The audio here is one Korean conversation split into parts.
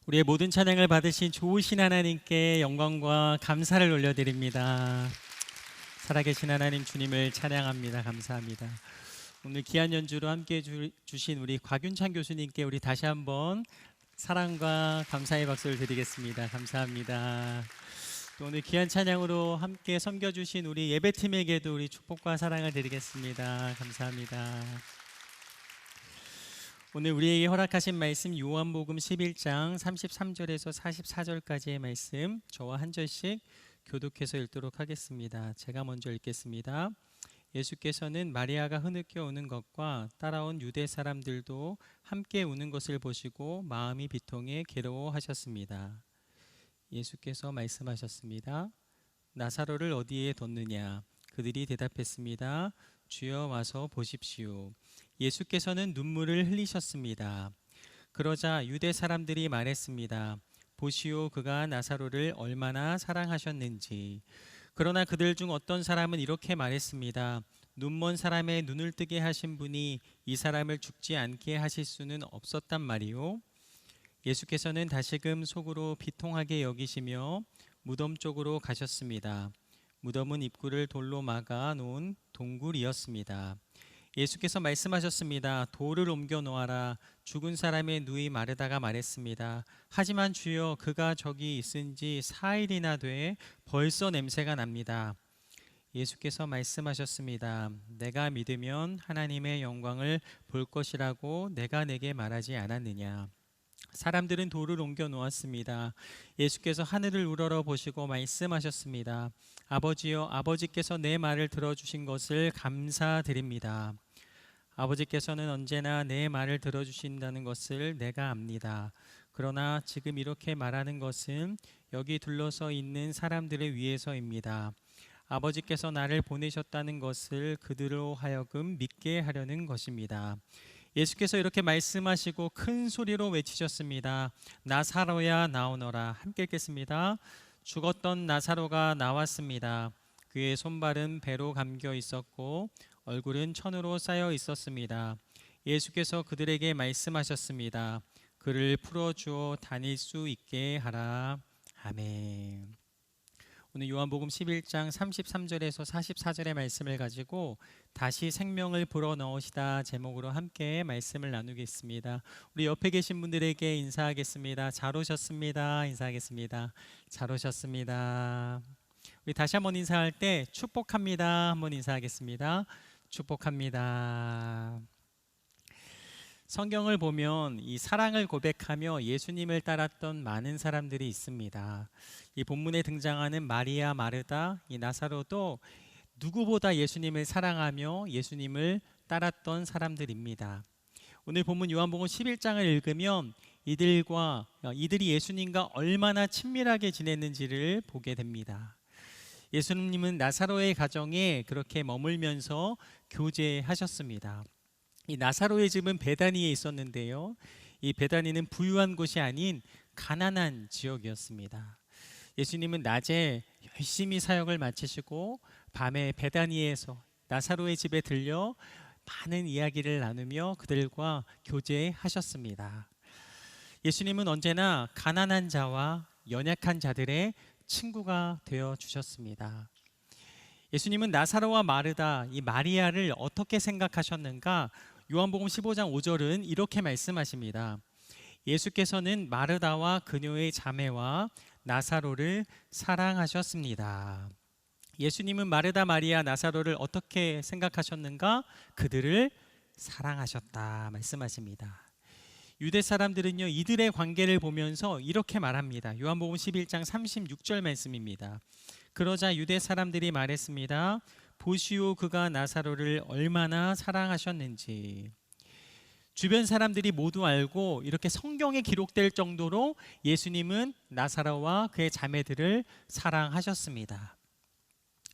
우리의 모든 찬양을 받으신 좋으신 하나님께 영광과 감사를 올려드립니다. 살아계신 하나님 주님을 찬양합니다. 감사합니다. 오늘 귀한 연주로 함께 주신 우리 곽윤찬 교수님께 우리 다시 한번 사랑과 감사의 박수를 드리겠습니다. 감사합니다. 또 오늘 귀한 찬양으로 함께 섬겨주신 우리 예배팀에게도 우리 축복과 사랑을 드리겠습니다. 감사합니다. 오늘 우리에게 허락하신 말씀 요한복음 11장 33절에서 44절까지의 말씀 저와 한 절씩 교독해서 읽도록 하겠습니다. 제가 먼저 읽겠습니다. 예수께서는 마리아가 흐느껴 우는 것과 따라온 유대 사람들도 함께 우는 것을 보시고 마음이 비통해 괴로워하셨습니다. 예수께서 말씀하셨습니다. 나사로를 어디에 뒀느냐? 그들이 대답했습니다. 주여 와서 보십시오. 예수께서는 눈물을 흘리셨습니다. 그러자 유대 사람들이 말했습니다. 보시오, 그가 나사로를 얼마나 사랑하셨는지. 그러나 그들 중 어떤 사람은 이렇게 말했습니다. 눈먼 사람의 눈을 뜨게 하신 분이 이 사람을 죽지 않게 하실 수는 없었단 말이오. 예수께서는 다시금 속으로 비통하게 여기시며 무덤 쪽으로 가셨습니다. 무덤은 입구를 돌로 막아 놓은 동굴이었습니다. 예수께서 말씀하셨습니다. 돌을 옮겨 놓아라. 죽은 사람의 누이 마르다가 말했습니다. 하지만 주여, 그가 저기 있은 지 4일이나 돼 벌써 냄새가 납니다. 예수께서 말씀하셨습니다. 내가 믿으면 하나님의 영광을 볼 것이라고 내가 내게 말하지 않았느냐. 사람들은 돌을 옮겨 놓았습니다. 예수께서 하늘을 우러러 보시고 말씀하셨습니다. 아버지여, 아버지께서 내 말을 들어주신 것을 감사드립니다. 아버지께서는 언제나 내 말을 들어주신다는 것을 내가 압니다. 그러나 지금 이렇게 말하는 것은 여기 둘러서 있는 사람들을 위해서입니다. 아버지께서 나를 보내셨다는 것을 그들로 하여금 믿게 하려는 것입니다. 예수께서 이렇게 말씀하시고 큰 소리로 외치셨습니다. 나사로야 나오너라. 함께 읽겠습니다. 죽었던 나사로가 나왔습니다. 그의 손발은 배로 감겨 있었고 얼굴은 천으로 쌓여 있었습니다. 예수께서 그들에게 말씀하셨습니다. 그를 풀어주어 다닐 수 있게 하라. 아멘. 오늘 요한복음 11장 33절에서 44절의 말씀을 가지고 다시 생명을 불어넣으시다 제목으로 함께 말씀을 나누겠습니다. 우리 옆에 계신 분들에게 인사하겠습니다. 잘 오셨습니다. 인사하겠습니다. 잘 오셨습니다. 우리 다시 한번 인사할 때 축복합니다. 한번 인사하겠습니다. 축복합니다. 성경을 보면 이 사랑을 고백하며 예수님을 따랐던 많은 사람들이 있습니다. 이 본문에 등장하는 마리아, 마르다, 이 나사로도 누구보다 예수님을 사랑하며 예수님을 따랐던 사람들입니다. 오늘 본문 요한복음 11장을 읽으면 이들이 예수님과 얼마나 친밀하게 지냈는지를 보게 됩니다. 예수님은 나사로의 가정에 그렇게 머물면서 교제하셨습니다. 이 나사로의 집은 베다니에 있었는데요. 이 베다니는 부유한 곳이 아닌 가난한 지역이었습니다. 예수님은 낮에 열심히 사역을 마치시고 밤에 베다니에서 나사로의 집에 들려 많은 이야기를 나누며 그들과 교제하셨습니다. 예수님은 언제나 가난한 자와 연약한 자들의 친구가 되어 주셨습니다. 예수님은 나사로와 마르다, 이 마리아를 어떻게 생각하셨는가? 요한복음 15장 5절은 이렇게 말씀하십니다. 예수께서는 마르다와 그녀의 자매와 나사로를 사랑하셨습니다. 예수님은 마르다, 마리아, 나사로를 어떻게 생각하셨는가? 그들을 사랑하셨다 말씀하십니다. 유대 사람들은요, 이들의 관계를 보면서 이렇게 말합니다. 요한복음 11장 36절 말씀입니다. 그러자 유대 사람들이 말했습니다. 보시오, 그가 나사로를 얼마나 사랑하셨는지. 주변 사람들이 모두 알고 이렇게 성경에 기록될 정도로 예수님은 나사로와 그의 자매들을 사랑하셨습니다.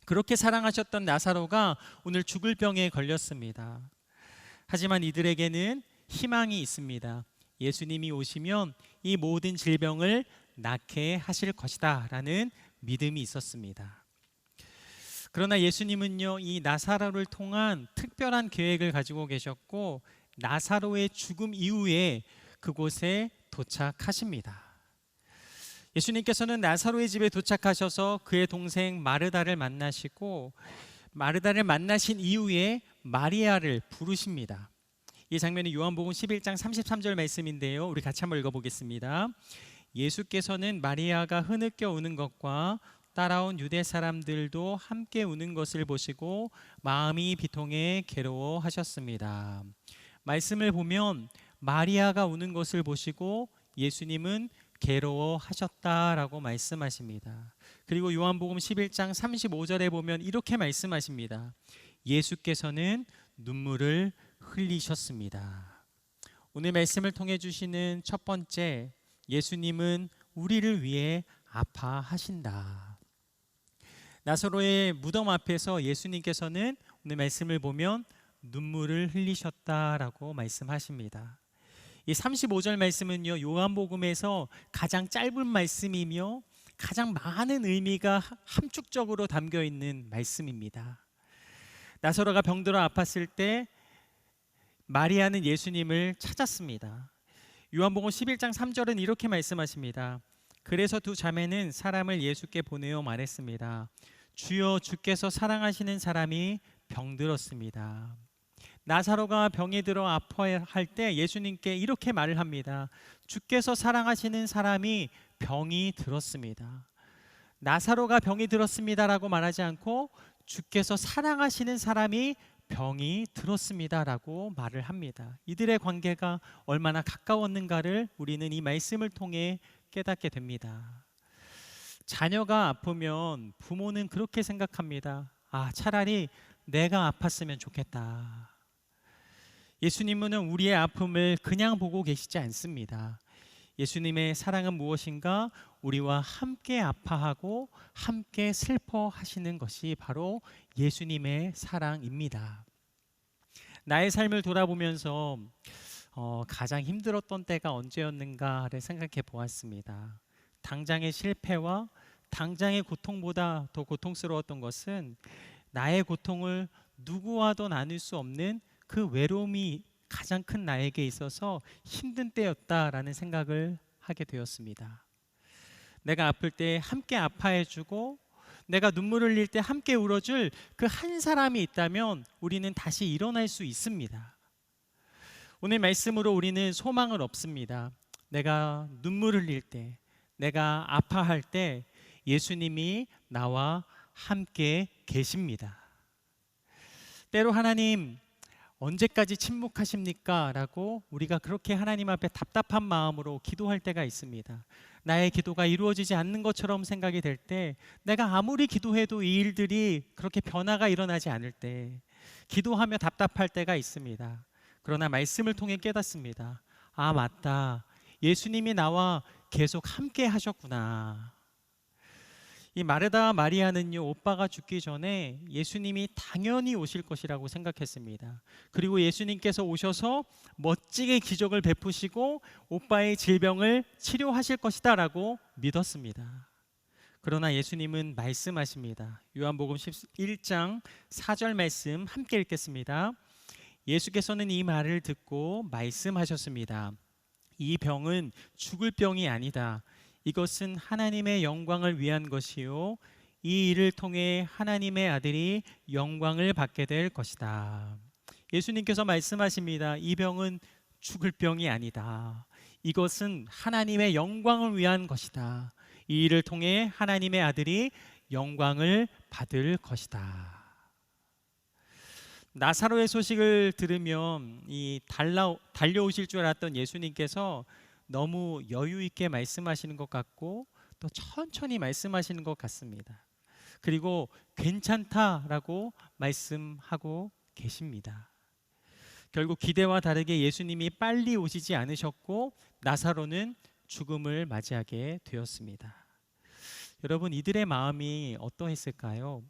그렇게 사랑하셨던 나사로가 오늘 죽을 병에 걸렸습니다. 하지만 이들에게는 희망이 있습니다. 예수님이 오시면 이 모든 질병을 낫게 하실 것이다 라는 믿음이 있었습니다. 그러나 예수님은요, 이 나사로를 통한 특별한 계획을 가지고 계셨고 나사로의 죽음 이후에 그곳에 도착하십니다. 예수님께서는 나사로의 집에 도착하셔서 그의 동생 마르다를 만나시고 마르다를 만나신 이후에 마리아를 부르십니다. 이 장면이 요한복음 11장 33절 말씀인데요. 우리 같이 한번 읽어보겠습니다. 예수께서는 마리아가 흐느껴 우는 것과 따라온 유대 사람들도 함께 우는 것을 보시고 마음이 비통해 괴로워하셨습니다. 말씀을 보면 마리아가 우는 것을 보시고 예수님은 괴로워하셨다라고 말씀하십니다. 그리고 요한복음 11장 35절에 보면 이렇게 말씀하십니다. 예수께서는 눈물을 흘리셨습니다. 오늘 말씀을 통해 주시는 첫 번째, 예수님은 우리를 위해 아파하신다. 나사로의 무덤 앞에서 예수님께서는 오늘 말씀을 보면 눈물을 흘리셨다라고 말씀하십니다. 이 35절 말씀은요, 요한복음에서 가장 짧은 말씀이며 가장 많은 의미가 함축적으로 담겨 있는 말씀입니다. 나사로가 병들어 아팠을 때 마리아는 예수님을 찾았습니다. 요한복음 11장 3절은 이렇게 말씀하십니다. 그래서 두 자매는 사람을 예수께 보내어 말했습니다. 주여, 주께서 사랑하시는 사람이 병들었습니다. 나사로가 병이 들어 아파할 때 예수님께 이렇게 말을 합니다. 주께서 사랑하시는 사람이 병이 들었습니다. 나사로가 병이 들었습니다라고 말하지 않고 주께서 사랑하시는 사람이 병이 들었습니다라고 말을 합니다. 이들의 관계가 얼마나 가까웠는가를 우리는 이 말씀을 통해 깨닫게 됩니다. 자녀가 아프면 부모는 그렇게 생각합니다. 차라리 내가 아팠으면 좋겠다. 예수님은 우리의 아픔을 그냥 보고 계시지 않습니다. 예수님의 사랑은 무엇인가? 우리와 함께 아파하고 함께 슬퍼하시는 것이 바로 예수님의 사랑입니다. 나의 삶을 돌아보면서 가장 힘들었던 때가 언제였는가를 생각해 보았습니다. 당장의 실패와 당장의 고통보다 더 고통스러웠던 것은 나의 고통을 누구와도 나눌 수 없는 그 외로움이 가장 큰 나에게 있어서 힘든 때였다라는 생각을 하게 되었습니다. 내가 아플 때 함께 아파해주고 내가 눈물을 흘릴 때 함께 울어줄 그 한 사람이 있다면 우리는 다시 일어날 수 있습니다. 오늘 말씀으로 우리는 소망을 얻습니다. 내가 눈물을 흘릴 때, 내가 아파할 때 예수님이 나와 함께 계십니다. 때로 하나님 언제까지 침묵하십니까? 라고 우리가 그렇게 하나님 앞에 답답한 마음으로 기도할 때가 있습니다. 나의 기도가 이루어지지 않는 것처럼 생각이 될 때, 내가 아무리 기도해도 이 일들이 그렇게 변화가 일어나지 않을 때 기도하며 답답할 때가 있습니다. 그러나 말씀을 통해 깨닫습니다. 맞다, 예수님이 나와 계속 함께 하셨구나. 이 마르다 마리아는요, 오빠가 죽기 전에 예수님이 당연히 오실 것이라고 생각했습니다. 그리고 예수님께서 오셔서 멋지게 기적을 베푸시고 오빠의 질병을 치료하실 것이다 라고 믿었습니다. 그러나 예수님은 말씀하십니다. 요한복음 11장 4절 말씀 함께 읽겠습니다. 예수께서는 이 말을 듣고 말씀하셨습니다. 이 병은 죽을 병이 아니다. 이것은 하나님의 영광을 위한 것이요, 이 일을 통해 하나님의 아들이 영광을 받게 될 것이다. 예수님께서 말씀하십니다. 이 병은 죽을 병이 아니다. 이것은 하나님의 영광을 위한 것이다. 이 일을 통해 하나님의 아들이 영광을 받을 것이다. 나사로의 소식을 들으면 달려오실 줄 알았던 예수님께서 너무 여유 있게 말씀하시는 것 같고 또 천천히 말씀하시는 것 같습니다. 그리고 괜찮다라고 말씀하고 계십니다. 결국 기대와 다르게 예수님이 빨리 오시지 않으셨고 나사로는 죽음을 맞이하게 되었습니다. 여러분, 이들의 마음이 어떠했을까요?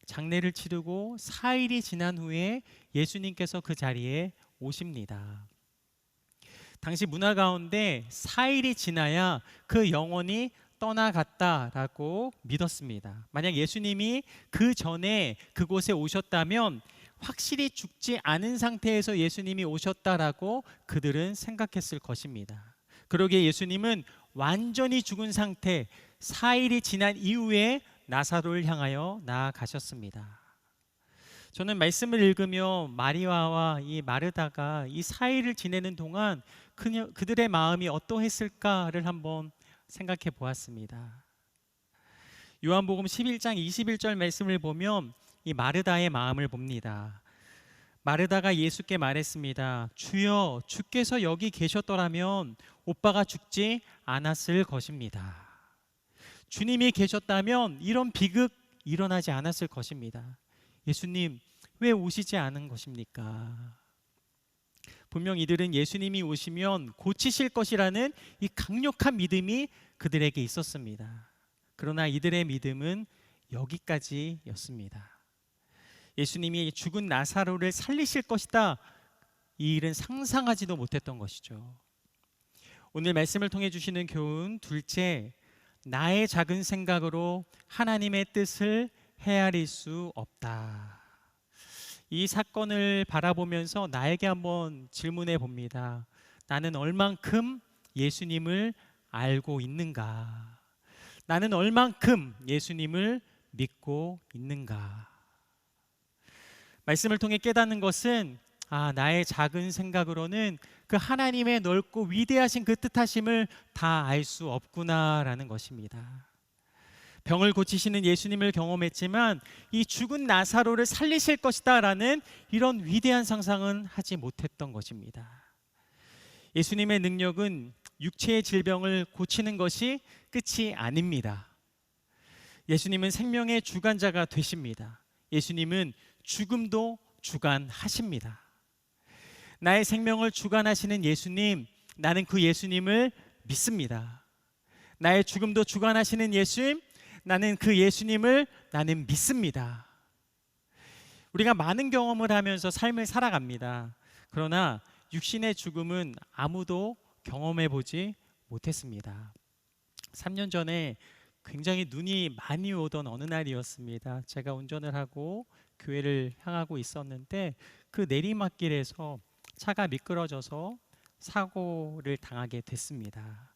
장례를 치르고 4일이 지난 후에 예수님께서 그 자리에 오십니다. 당시 문화 가운데 4일이 지나야 그 영혼이 떠나갔다라고 믿었습니다. 만약 예수님이 그 전에 그곳에 오셨다면 확실히 죽지 않은 상태에서 예수님이 오셨다라고 그들은 생각했을 것입니다. 그러기에 예수님은 완전히 죽은 상태 4일이 지난 이후에 나사로를 향하여 나아가셨습니다. 저는 말씀을 읽으며 마리아와 이 마르다가 이 4일을 지내는 동안 그들의 마음이 어떠했을까를 한번 생각해 보았습니다. 요한복음 11장 21절 말씀을 보면 이 마르다의 마음을 봅니다. 마르다가 예수께 말했습니다. 주여, 주께서 여기 계셨더라면 오빠가 죽지 않았을 것입니다. 주님이 계셨다면 이런 비극 일어나지 않았을 것입니다. 예수님, 왜 오시지 않은 것입니까? 분명 이들은 예수님이 오시면 고치실 것이라는 이 강력한 믿음이 그들에게 있었습니다. 그러나 이들의 믿음은 여기까지였습니다. 예수님이 죽은 나사로를 살리실 것이다, 이 일은 상상하지도 못했던 것이죠. 오늘 말씀을 통해 주시는 교훈 둘째, 나의 작은 생각으로 하나님의 뜻을 헤아릴 수 없다. 이 사건을 바라보면서 나에게 한번 질문해 봅니다. 나는 얼만큼 예수님을 알고 있는가? 나는 얼만큼 예수님을 믿고 있는가? 말씀을 통해 깨닫는 것은 나의 작은 생각으로는 그 하나님의 넓고 위대하신 그 뜻하심을 다 알 수 없구나라는 것입니다. 병을 고치시는 예수님을 경험했지만 이 죽은 나사로를 살리실 것이다 라는 이런 위대한 상상은 하지 못했던 것입니다. 예수님의 능력은 육체의 질병을 고치는 것이 끝이 아닙니다. 예수님은 생명의 주관자가 되십니다. 예수님은 죽음도 주관하십니다. 나의 생명을 주관하시는 예수님, 나는 그 예수님을 믿습니다. 나의 죽음도 주관하시는 예수님, 나는 그 예수님을 믿습니다. 우리가 많은 경험을 하면서 삶을 살아갑니다. 그러나 육신의 죽음은 아무도 경험해 보지 못했습니다. 3년 전에 굉장히 눈이 많이 오던 어느 날이었습니다. 제가 운전을 하고 교회를 향하고 있었는데 그 내리막길에서 차가 미끄러져서 사고를 당하게 됐습니다.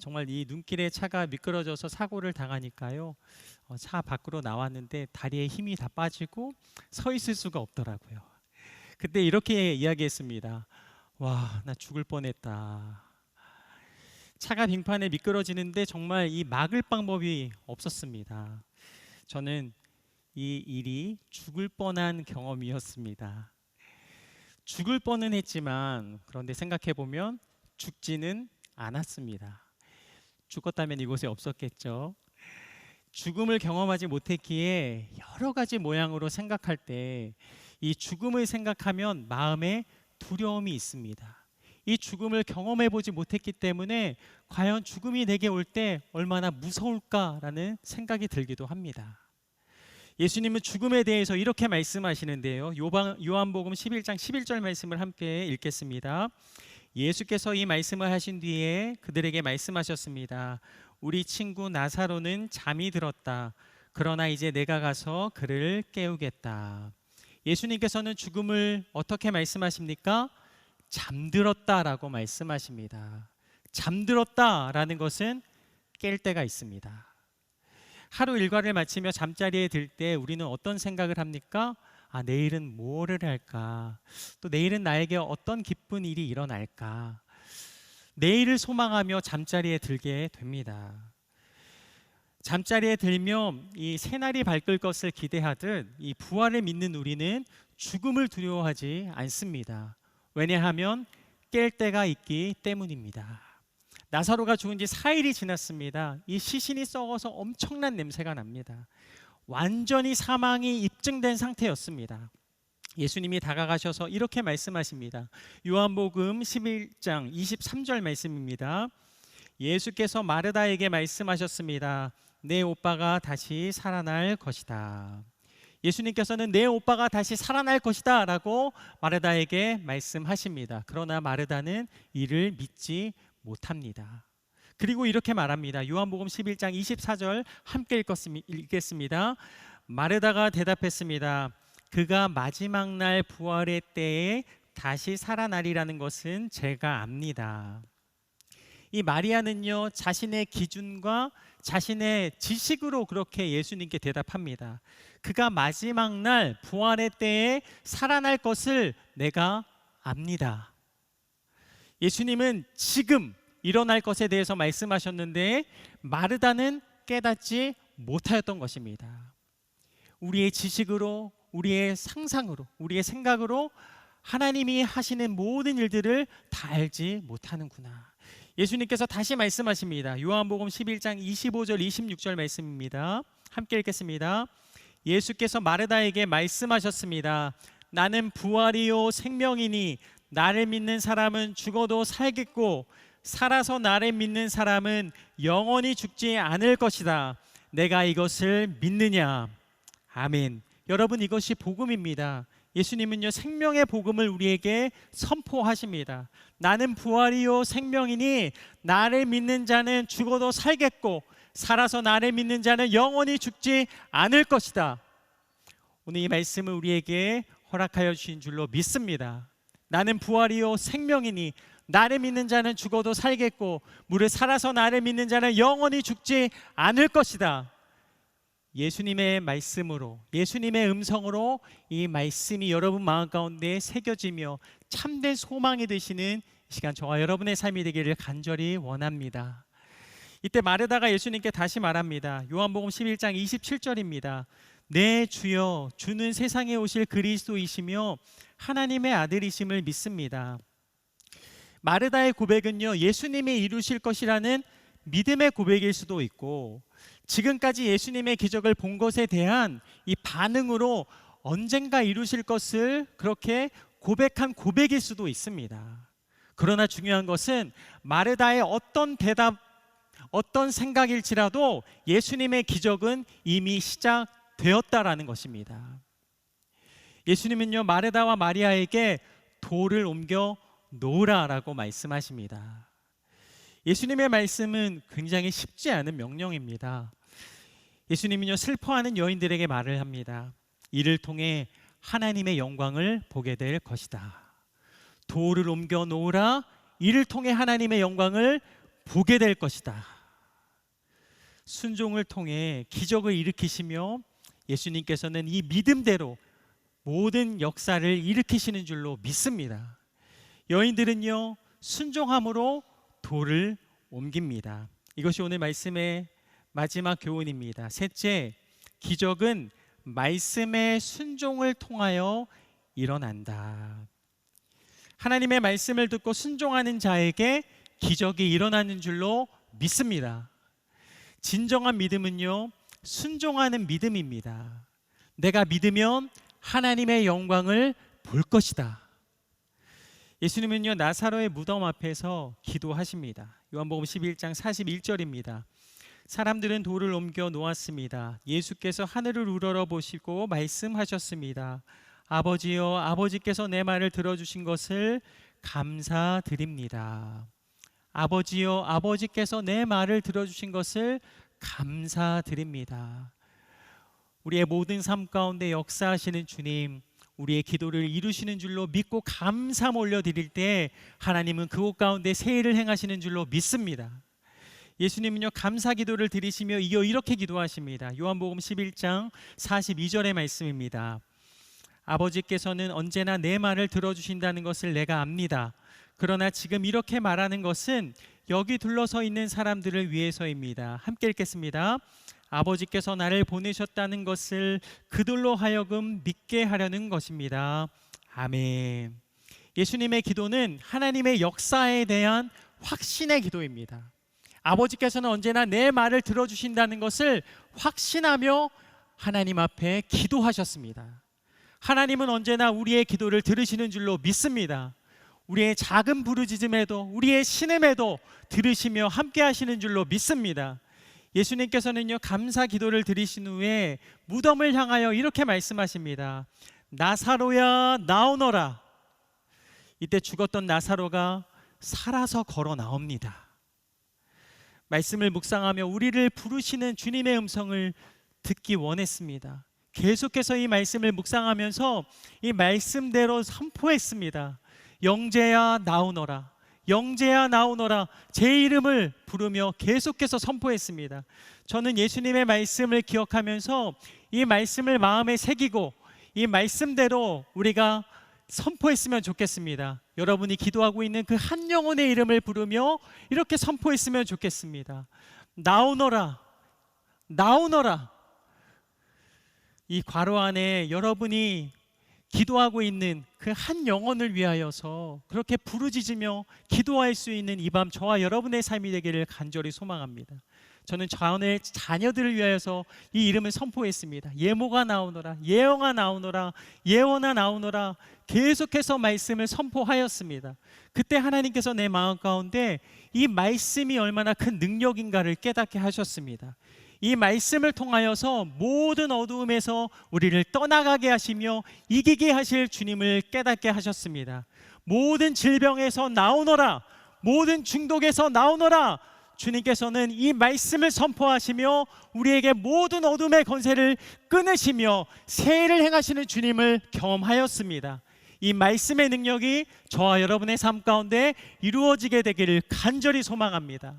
정말 이 눈길에 차가 미끄러져서 사고를 당하니까요, 차 밖으로 나왔는데 다리에 힘이 다 빠지고 서 있을 수가 없더라고요. 그때 이렇게 이야기했습니다. 와, 나 죽을 뻔했다. 차가 빙판에 미끄러지는데 정말 이 막을 방법이 없었습니다. 저는 이 일이 죽을 뻔한 경험이었습니다. 죽을 뻔은 했지만 그런데 생각해 보면 죽지는 않았습니다. 죽었다면 이곳에 없었겠죠. 죽음을 경험하지 못했기에 여러 가지 모양으로 생각할 때 이 죽음을 생각하면 마음에 두려움이 있습니다. 이 죽음을 경험해 보지 못했기 때문에 과연 죽음이 내게 올 때 얼마나 무서울까라는 생각이 들기도 합니다. 예수님은 죽음에 대해서 이렇게 말씀하시는데요. 요한복음 11장 11절 말씀을 함께 읽겠습니다. 예수께서 이 말씀을 하신 뒤에 그들에게 말씀하셨습니다. 우리 친구 나사로는 잠이 들었다. 그러나 이제 내가 가서 그를 깨우겠다. 예수님께서는 죽음을 어떻게 말씀하십니까? 잠들었다라고 말씀하십니다. 잠들었다라는 것은 깰 때가 있습니다. 하루 일과를 마치며 잠자리에 들 때 우리는 어떤 생각을 합니까? 내일은 뭐를 할까? 또 내일은 나에게 어떤 기쁜 일이 일어날까? 내일을 소망하며 잠자리에 들게 됩니다. 잠자리에 들면 이 새날이 밝을 것을 기대하듯 이 부활을 믿는 우리는 죽음을 두려워하지 않습니다. 왜냐하면 깰 때가 있기 때문입니다. 나사로가 죽은 지 4일이 지났습니다. 이 시신이 썩어서 엄청난 냄새가 납니다. 완전히 사망이 입증된 상태였습니다. 예수님이 다가가셔서 이렇게 말씀하십니다. 요한복음 11장 23절 말씀입니다. 예수께서 마르다에게 말씀하셨습니다. 내 오빠가 다시 살아날 것이다. 예수님께서는 내 오빠가 다시 살아날 것이다 라고 마르다에게 말씀하십니다. 그러나 마르다는 이를 믿지 못합니다. 그리고 이렇게 말합니다. 요한복음 11장 24절 함께 읽겠습니다. 마르다가 대답했습니다. 그가 마지막 날 부활의 때에 다시 살아나리라는 것은 제가 압니다. 이 마리아는요, 자신의 기준과 자신의 지식으로 그렇게 예수님께 대답합니다. 그가 마지막 날 부활의 때에 살아날 것을 내가 압니다. 예수님은 지금 일어날 것에 대해서 말씀하셨는데 마르다는 깨닫지 못하였던 것입니다. 우리의 지식으로, 우리의 상상으로, 우리의 생각으로 하나님이 하시는 모든 일들을 다 알지 못하는구나. 예수님께서 다시 말씀하십니다. 요한복음 11장 25절 26절 말씀입니다. 함께 읽겠습니다. 예수께서 마르다에게 말씀하셨습니다. 나는 부활이요 생명이니 나를 믿는 사람은 죽어도 살겠고 살아서 나를 믿는 사람은 영원히 죽지 않을 것이다. 내가 이것을 믿느냐? 아멘. 여러분, 이것이 복음입니다. 예수님은요, 생명의 복음을 우리에게 선포하십니다. 나는 부활이요 생명이니 나를 믿는 자는 죽어도 살겠고 살아서 나를 믿는 자는 영원히 죽지 않을 것이다. 오늘 이 말씀을 우리에게 허락하여 주신 줄로 믿습니다. 나는 부활이요 생명이니 나를 믿는 자는 죽어도 살겠고 무릇 살아서 나를 믿는 자는 영원히 죽지 않을 것이다. 예수님의 말씀으로, 예수님의 음성으로 이 말씀이 여러분 마음 가운데 새겨지며 참된 소망이 되시는 시간 저와 여러분의 삶이 되기를 간절히 원합니다. 이때 마르다가 예수님께 다시 말합니다. 요한복음 11장 27절입니다. 네 주여, 주는 세상에 오실 그리스도이시며 하나님의 아들이심을 믿습니다. 마르다의 고백은요, 예수님이 이루실 것이라는 믿음의 고백일 수도 있고 지금까지 예수님의 기적을 본 것에 대한 이 반응으로 언젠가 이루실 것을 그렇게 고백한 고백일 수도 있습니다. 그러나 중요한 것은 마르다의 어떤 대답, 어떤 생각일지라도 예수님의 기적은 이미 시작되었다라는 것입니다. 예수님은요, 마르다와 마리아에게 돌을 옮겨 놓으라라고 말씀하십니다. 예수님의 말씀은 굉장히 쉽지 않은 명령입니다. 예수님은요, 슬퍼하는 여인들에게 말을 합니다. 이를 통해 하나님의 영광을 보게 될 것이다. 돌을 옮겨 놓으라. 이를 통해 하나님의 영광을 보게 될 것이다. 순종을 통해 기적을 일으키시며 예수님께서는 이 믿음대로 모든 역사를 일으키시는 줄로 믿습니다. 여인들은요, 순종함으로 돌을 옮깁니다. 이것이 오늘 말씀의 마지막 교훈입니다. 셋째, 기적은 말씀의 순종을 통하여 일어난다. 하나님의 말씀을 듣고 순종하는 자에게 기적이 일어나는 줄로 믿습니다. 진정한 믿음은요, 순종하는 믿음입니다. 내가 믿으면 하나님의 영광을 볼 것이다. 예수님은요, 나사로의 무덤 앞에서 기도하십니다. 요한복음 11장 41절입니다. 사람들은 돌을 옮겨 놓았습니다. 예수께서 하늘을 우러러 보시고 말씀하셨습니다. 아버지여, 아버지께서 내 말을 들어주신 것을 감사드립니다. 아버지여, 아버지께서 내 말을 들어주신 것을 감사드립니다. 우리의 모든 삶 가운데 역사하시는 주님, 우리의 기도를 이루시는 줄로 믿고 감사 올려드릴 때 하나님은 그곳 가운데 새 일을 행하시는 줄로 믿습니다. 예수님은요, 감사 기도를 드리시며 이렇게 기도하십니다. 요한복음 11장 42절의 말씀입니다. 아버지께서는 언제나 내 말을 들어주신다는 것을 내가 압니다. 그러나 지금 이렇게 말하는 것은 여기 둘러서 있는 사람들을 위해서입니다. 함께 읽겠습니다. 아버지께서 나를 보내셨다는 것을 그들로 하여금 믿게 하려는 것입니다. 아멘. 예수님의 기도는 하나님의 역사에 대한 확신의 기도입니다. 아버지께서는 언제나 내 말을 들어주신다는 것을 확신하며 하나님 앞에 기도하셨습니다. 하나님은 언제나 우리의 기도를 들으시는 줄로 믿습니다. 우리의 작은 부르짖음에도 우리의 신음에도 들으시며 함께 하시는 줄로 믿습니다. 예수님께서는요, 감사 기도를 드리신 후에 무덤을 향하여 이렇게 말씀하십니다. 나사로야, 나오너라. 이때 죽었던 나사로가 살아서 걸어 나옵니다. 말씀을 묵상하며 우리를 부르시는 주님의 음성을 듣기 원했습니다. 계속해서 이 말씀을 묵상하면서 이 말씀대로 선포했습니다. 영재야, 나오너라. 영재야 나오너라 제 이름을 부르며 계속해서 선포했습니다. 저는 예수님의 말씀을 기억하면서 이 말씀을 마음에 새기고 이 말씀대로 우리가 선포했으면 좋겠습니다. 여러분이 기도하고 있는 그 한 영혼의 이름을 부르며 이렇게 선포했으면 좋겠습니다. 나오너라, 나오너라. 이 괄호 안에 여러분이 기도하고 있는 그 한 영혼을 위하여서 그렇게 부르짖으며 기도할 수 있는 이 밤 저와 여러분의 삶이 되기를 간절히 소망합니다. 저는 저의 자녀들을 위하여서 이 이름을 선포했습니다. 예모가 나오너라, 예영아 나오너라, 예원아 나오너라. 계속해서 말씀을 선포하였습니다. 그때 하나님께서 내 마음 가운데 이 말씀이 얼마나 큰 능력인가를 깨닫게 하셨습니다. 이 말씀을 통하여서 모든 어두움에서 우리를 떠나가게 하시며 이기게 하실 주님을 깨닫게 하셨습니다. 모든 질병에서 나오너라, 모든 중독에서 나오너라. 주님께서는 이 말씀을 선포하시며 우리에게 모든 어둠의 권세를 끊으시며 새해를 행하시는 주님을 경험하였습니다. 이 말씀의 능력이 저와 여러분의 삶 가운데 이루어지게 되기를 간절히 소망합니다.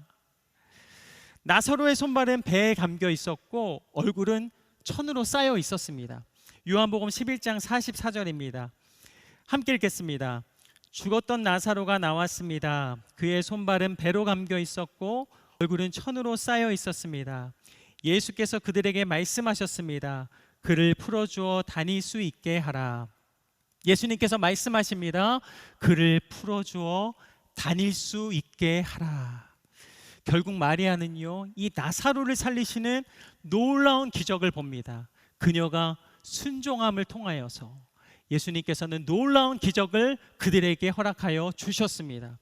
나사로의 손발은 배에 감겨 있었고 얼굴은 천으로 쌓여 있었습니다. 요한복음 11장 44절입니다. 함께 읽겠습니다. 죽었던 나사로가 나왔습니다. 그의 손발은 배로 감겨 있었고 얼굴은 천으로 쌓여 있었습니다. 예수께서 그들에게 말씀하셨습니다. 그를 풀어주어 다닐 수 있게 하라. 예수님께서 말씀하십니다. 그를 풀어주어 다닐 수 있게 하라. 결국 마리아는요, 이 나사로를 살리시는 놀라운 기적을 봅니다. 그녀가 순종함을 통하여서 예수님께서는 놀라운 기적을 그들에게 허락하여 주셨습니다.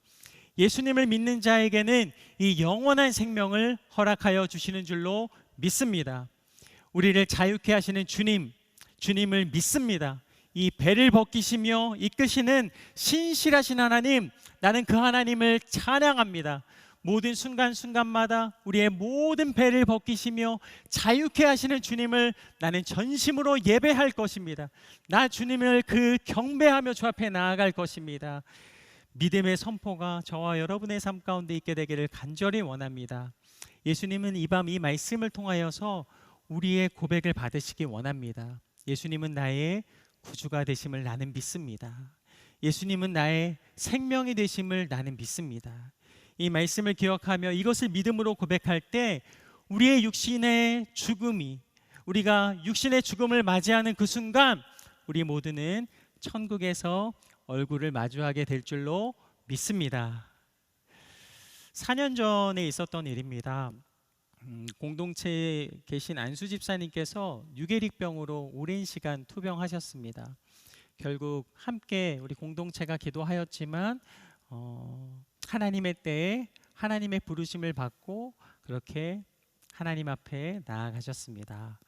예수님을 믿는 자에게는 이 영원한 생명을 허락하여 주시는 줄로 믿습니다. 우리를 자유케 하시는 주님을 믿습니다. 이 배를 벗기시며 이끄시는 신실하신 하나님, 나는 그 하나님을 찬양합니다. 모든 순간순간마다 우리의 모든 배를 벗기시며 자유케 하시는 주님을 나는 전심으로 예배할 것입니다. 나 주님을 그 경배하며 주 앞에 나아갈 것입니다. 믿음의 선포가 저와 여러분의 삶 가운데 있게 되기를 간절히 원합니다. 예수님은 이 밤 이 말씀을 통하여서 우리의 고백을 받으시기 원합니다. 예수님은 나의 구주가 되심을 나는 믿습니다. 예수님은 나의 생명이 되심을 나는 믿습니다. 이 말씀을 기억하며 이것을 믿음으로 고백할 때 우리의 육신의 죽음이, 우리가 육신의 죽음을 맞이하는 그 순간 우리 모두는 천국에서 얼굴을 마주하게 될 줄로 믿습니다. 4년 전에 있었던 일입니다. 공동체에 계신 안수 집사님께서 유계릭병으로 오랜 시간 투병하셨습니다. 결국 함께 우리 공동체가 기도하였지만 하나님의 때에 하나님의 부르심을 받고 그렇게 하나님 앞에 나아가셨습니다.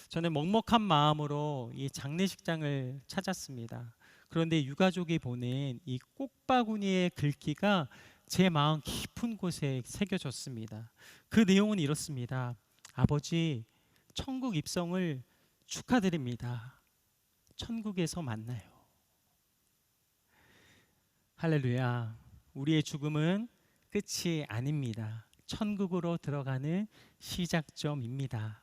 저는 먹먹한 마음으로 이 장례식장을 찾았습니다. 그런데 유가족이 보낸 이 꽃바구니의 글귀가 제 마음 깊은 곳에 새겨졌습니다. 그 내용은 이렇습니다. 아버지, 천국 입성을 축하드립니다. 천국에서 만나요. 할렐루야. 우리의 죽음은 끝이 아닙니다. 천국으로 들어가는 시작점입니다.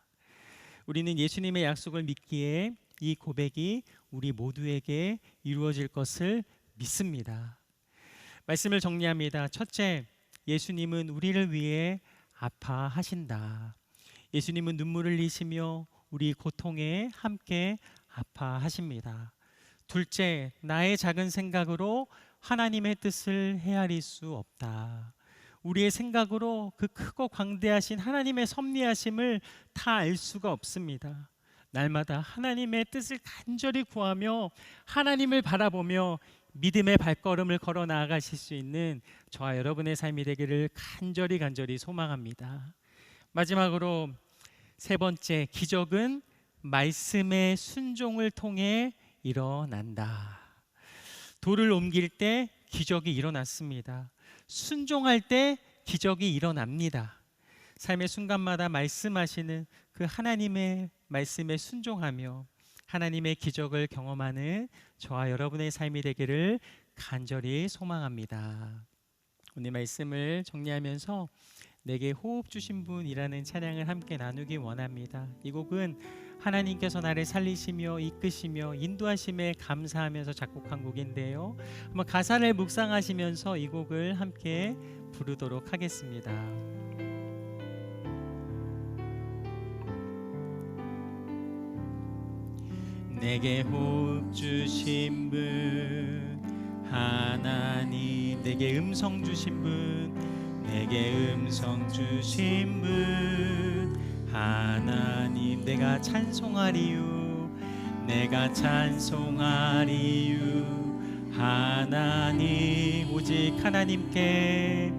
우리는 예수님의 약속을 믿기에 이 고백이 우리 모두에게 이루어질 것을 믿습니다. 말씀을 정리합니다. 첫째, 예수님은 우리를 위해 아파하신다. 예수님은 눈물을 흘리시며 우리 고통에 함께 아파하십니다. 둘째, 나의 작은 생각으로 하나님의 뜻을 헤아릴 수 없다. 우리의 생각으로 그 크고 광대하신 하나님의 섭리하심을 다 알 수가 없습니다. 날마다 하나님의 뜻을 간절히 구하며 하나님을 바라보며 믿음의 발걸음을 걸어 나아가실 수 있는 저와 여러분의 삶이 되기를 간절히 소망합니다. 마지막으로 세 번째, 기적은 말씀의 순종을 통해 일어난다. 돌을 옮길 때 기적이 일어났습니다. 순종할 때 기적이 일어납니다. 삶의 순간마다 말씀하시는 그 하나님의 말씀에 순종하며 하나님의 기적을 경험하는 저와 여러분의 삶이 되기를 간절히 소망합니다. 오늘 말씀을 정리하면서 내게 호흡 주신 분이라는 찬양을 함께 나누기 원합니다. 이 곡은 하나님께서 나를 살리시며 이끄시며 인도하심에 감사하면서 작곡한 곡인데요. 한번 가사를 묵상하시면서 이 곡을 함께 부르도록 하겠습니다. 내게 호흡 주신 분 하나님, 내게 음성 주신 분, 내게 음성 주신 분 하나님, 내가 찬송하리유, 내가 찬송하리유 하나님. 오직 하나님께,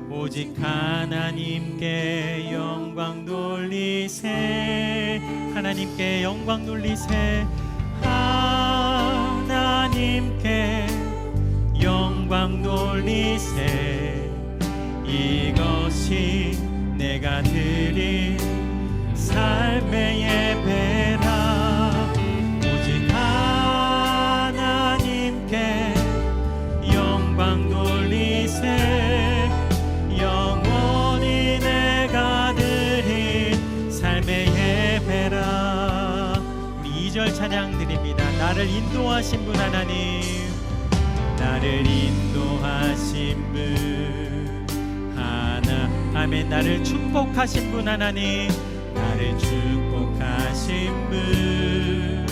오직 하나님께 영광 돌리세, 하나님께 영광 돌리세, 하나님께 영광 돌리세. 이것이 내가 드린 삶의 예배라. 오직 하나님께 영광 돌리세. 영원히 내가 드린 삶의 예배라. 우리 2절 찬양 드립니다. 나를 인도하신 분 하나님, 나를 인도하신 분 하나, 아멘. 나를 축복하신 분 하나님, 나를 축복하신 분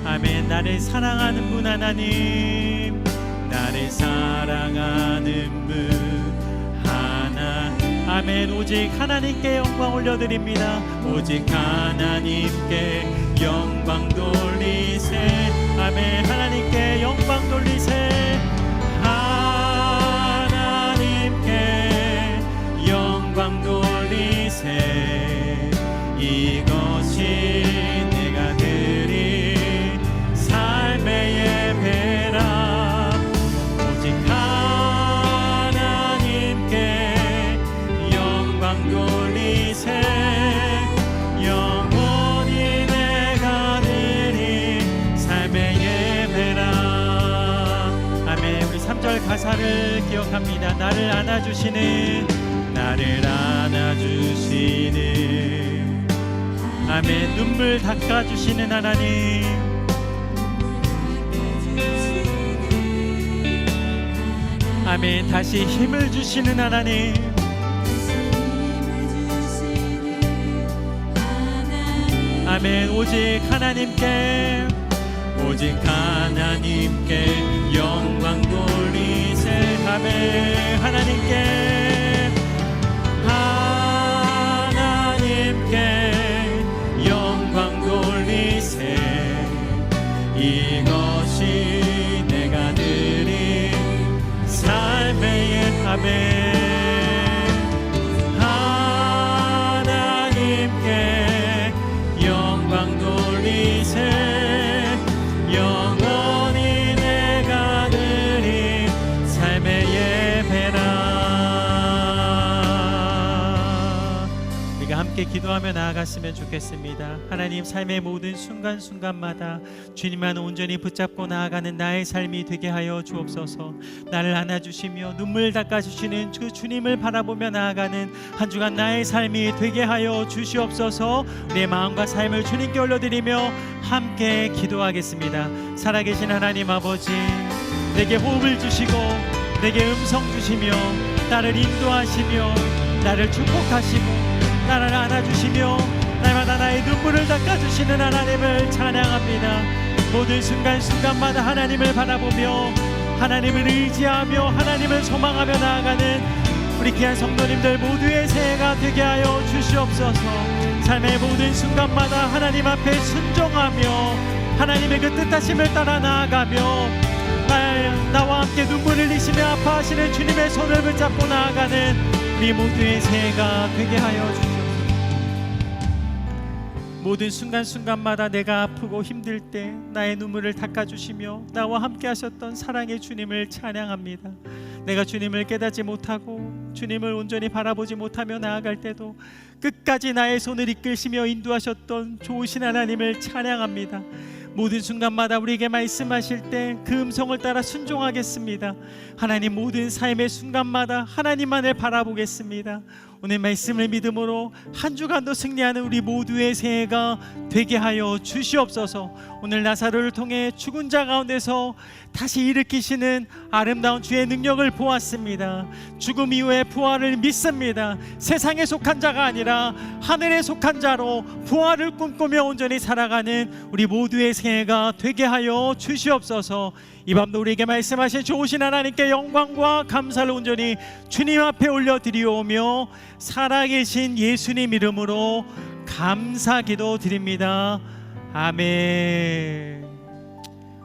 아멘. 나를 사랑하는 분 하나님, 나를 사랑하는 분 하나, 아멘. 오직 하나님께 영광 올려드립니다. 오직 하나님께 영광 돌리세, 아멘. 하나님께 영광 돌리세, 하나님께 영광 돌리세. 이것이 내가 드린 삶의 예배라. 오직 하나님께 영광 돌리세. 영원히 내가 드린 삶의 예배라. 아멘. 우리 3절 가사를 기억합니다. 나를 안아주시는, 나를 안아주시는, 아멘. 눈물 닦아주시는 하나님, 아멘. 다시 힘을 주시는 하나님, 아멘. 오직 하나님께, 오직 하나님께 영광 돌리세, 아멘. 하나님께, 하나님께 영광 돌리세. 이것이 내가 드린 삶의 예, 아멘. 하나님께 영광 돌리세. 영원히 내가 드린 삶의 예배라. 우리가 함께 기도하며 나아갔으면 좋겠습니다. 하나님, 삶의 모든 순간순간마다 주님만 온전히 붙잡고 나아가는 나의 삶이 되게 하여 주옵소서. 나를 안아주시며 눈물 닦아주시는 그 주님을 바라보며 나아가는 한 주간 나의 삶이 되게 하여 주시옵소서. 내 마음과 삶을 주님께 올려드리며 함께 기도하겠습니다. 살아계신 하나님 아버지, 내게 호흡을 주시고 내게 음성 주시며 나를 인도하시며 나를 축복하시고 나를 안아주시며 날마다 나의 눈물을 닦아주시는 하나님을 찬양합니다. 모든 순간순간마다 하나님을 바라보며 하나님을 의지하며 하나님을 소망하며 나아가는 우리 귀한 성도님들 모두의 새해가 되게 하여 주시옵소서. 삶의 모든 순간마다 하나님 앞에 순종하며 하나님의 그 뜻하심을 따라 나아가며 나와 함께 눈물을 흘리시며 아파하시는 주님의 손을 붙잡고 나아가는 우리 모두의 새해가 되게 하여 주시옵소서. 모든 순간순간마다 내가 아프고 힘들 때 나의 눈물을 닦아주시며 나와 함께 하셨던 사랑의 주님을 찬양합니다. 내가 주님을 깨닫지 못하고 주님을 온전히 바라보지 못하며 나아갈 때도 끝까지 나의 손을 이끌시며 인도하셨던 좋으신 하나님을 찬양합니다. 모든 순간마다 우리에게 말씀하실 때 그 음성을 따라 순종하겠습니다. 하나님, 모든 삶의 순간마다 하나님만을 바라보겠습니다. 오늘 말씀을 믿음으로 한 주간도 승리하는 우리 모두의 새해가 되게 하여 주시옵소서. 오늘 나사로를 통해 죽은 자 가운데서 다시 일으키시는 아름다운 주의 능력을 보았습니다. 죽음 이후의 부활을 믿습니다. 세상에 속한 자가 아니라 하늘에 속한 자로 부활을 꿈꾸며 온전히 살아가는 우리 모두의 새해가 되게 하여 주시옵소서. 이 밤도 우리에게 말씀하신 좋으신 하나님께 영광과 감사를 온전히 주님 앞에 올려드리오며 살아계신 예수님 이름으로 감사 기도 드립니다. 아멘.